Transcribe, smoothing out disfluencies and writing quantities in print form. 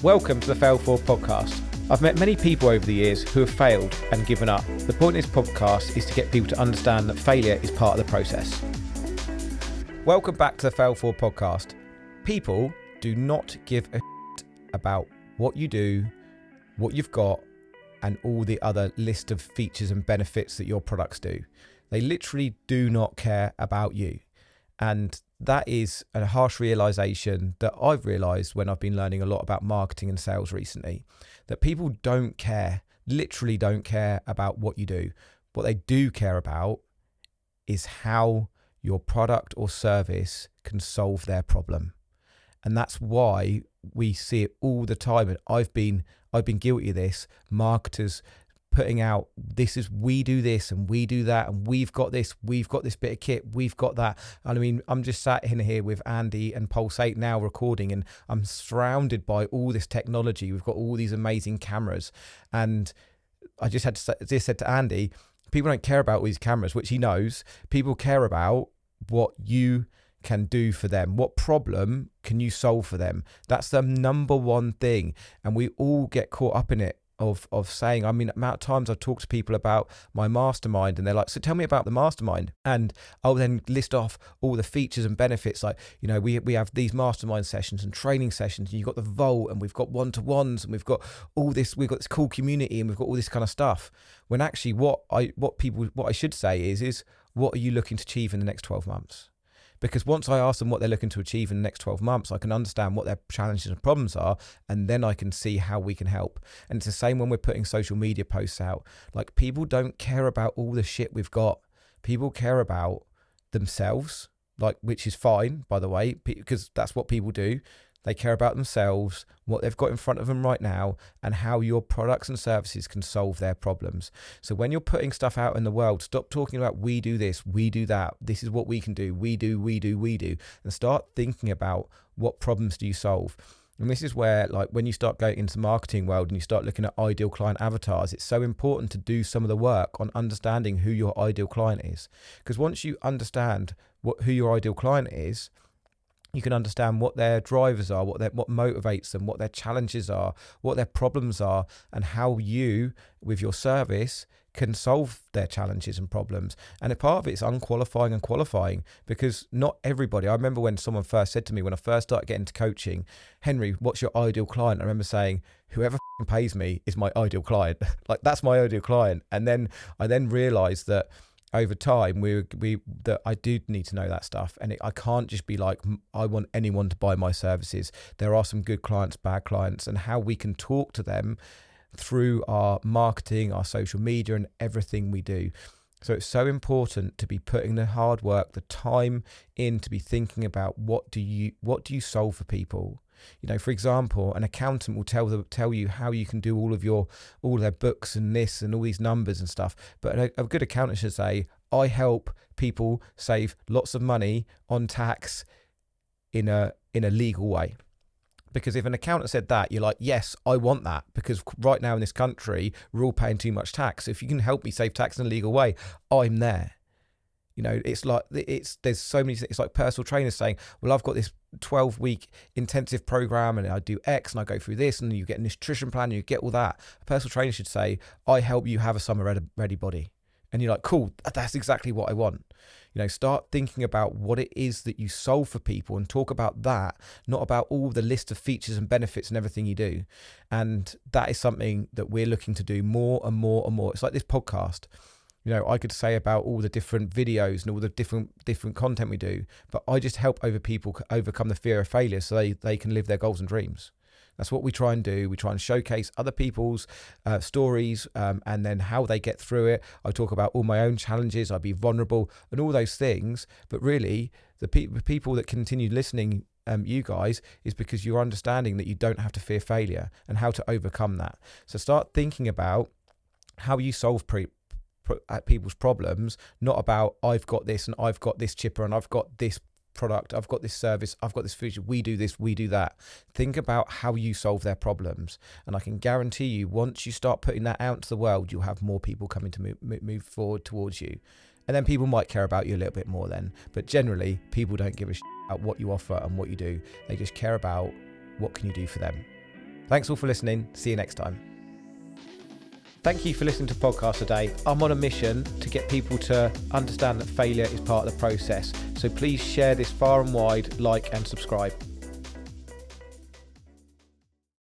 Welcome to the Fail Forward Podcast. I've met many people over the years who have failed and given up. The point of this podcast is to get people to understand that failure is part of the process. Welcome back to the Fail Forward Podcast. People do not give a about what you do, what you've got, and all the other list of features and benefits that your products do. They literally do not care about you. And that is a harsh realization that I've realized when I've been learning a lot about marketing and sales recently, that people don't care, literally don't care about what you do. What they do care about is how your product or service can solve their problem. And that's why we see it all the time. And I've been guilty of this. Marketers putting out, we do this and we do that, and we've got this bit of kit, we've got that. And I mean, I'm just sat in here with Andy and Pulse 8 now recording, and I'm surrounded by all this technology. We've got all these amazing cameras. And I just said to Andy, people don't care about all these cameras, which he knows. People care about what you can do for them. What problem can you solve for them? That's the number one thing. And we all get caught up in it of saying, I mean, the amount of times I've talked to people about my mastermind and they're like, so tell me about the mastermind. And I'll then list off all the features and benefits. Like, you know, we have these mastermind sessions and training sessions, and you've got the vault, and we've got one-to-ones, and we've got all this, we've got this cool community, and we've got all this kind of stuff. When actually what I should say is what are you looking to achieve in the next 12 months? Because once I ask them what they're looking to achieve in the next 12 months, I can understand what their challenges and problems are, and then I can see how we can help. And it's the same when we're putting social media posts out. Like, people don't care about all the shit we've got. People care about themselves, like, which is fine, by the way, because that's what people do. They care about themselves, what they've got in front of them right now, and how your products and services can solve their problems. So when you're putting stuff out in the world, stop talking about we do this, we do that, this is what we can do, we do, and start thinking about what problems do you solve. And this is where, like, when you start going into the marketing world and you start looking at ideal client avatars, it's so important to do some of the work on understanding who your ideal client is. Because once you understand who your ideal client is, you can understand what their drivers are, what motivates them, what their challenges are, what their problems are, and how you, with your service, can solve their challenges and problems. And a part of it is unqualifying and qualifying, because not everybody. I remember when someone first said to me, when I first started getting into coaching, Henry, what's your ideal client? I remember saying, whoever pays me is my ideal client. Like, that's my ideal client. And then I realized that over time, that I do need to know that stuff, and I can't just be like, I want anyone to buy my services. There are some good clients, bad clients, and how we can talk to them through our marketing, our social media, and everything we do. So it's so important to be putting the hard work, the time in, to be thinking about what do you solve for people. You know, for example, an accountant will tell you how you can do all their books and this and all these numbers and stuff. But a good accountant should say, I help people save lots of money on tax in a legal way. Because if an accountant said that, you're like, yes, I want that, because right now in this country, we're all paying too much tax. If you can help me save tax in a legal way, I'm there. You know, there's so many, it's like personal trainers saying, well, I've got this 12-week intensive program and I do X and I go through this, and you get a nutrition plan and you get all that. A personal trainer should say, I help you have a summer ready body. And you're like, cool, that's exactly what I want. You know, start thinking about what it is that you solve for people and talk about that, not about all the list of features and benefits and everything you do. And that is something that we're looking to do more and more and more. It's like this podcast. You know, I could say about all the different videos and all the different content we do, but I just help people overcome the fear of failure so they can live their goals and dreams. That's what we try and do. We try and showcase other people's stories and then how they get through it. I talk about all my own challenges. I be vulnerable and all those things. But really, the people that continue listening, you guys, is because you're understanding that you don't have to fear failure and how to overcome that. So start thinking about how you solve people's problems, not about I've got this and I've got this chipper and I've got this product, I've got this service, I've got this feature, we do this, we do that. Think about how you solve their problems, and I can guarantee you, once you start putting that out into the world, you'll have more people coming to move forward towards you. And then people might care about you a little bit more then, but generally people don't give a shit about what you offer and what you do. They just care about what can you do for them. Thanks all for listening. See you next time. Thank you for listening to the podcast today. I'm on a mission to get people to understand that failure is part of the process. So please share this far and wide, like and subscribe.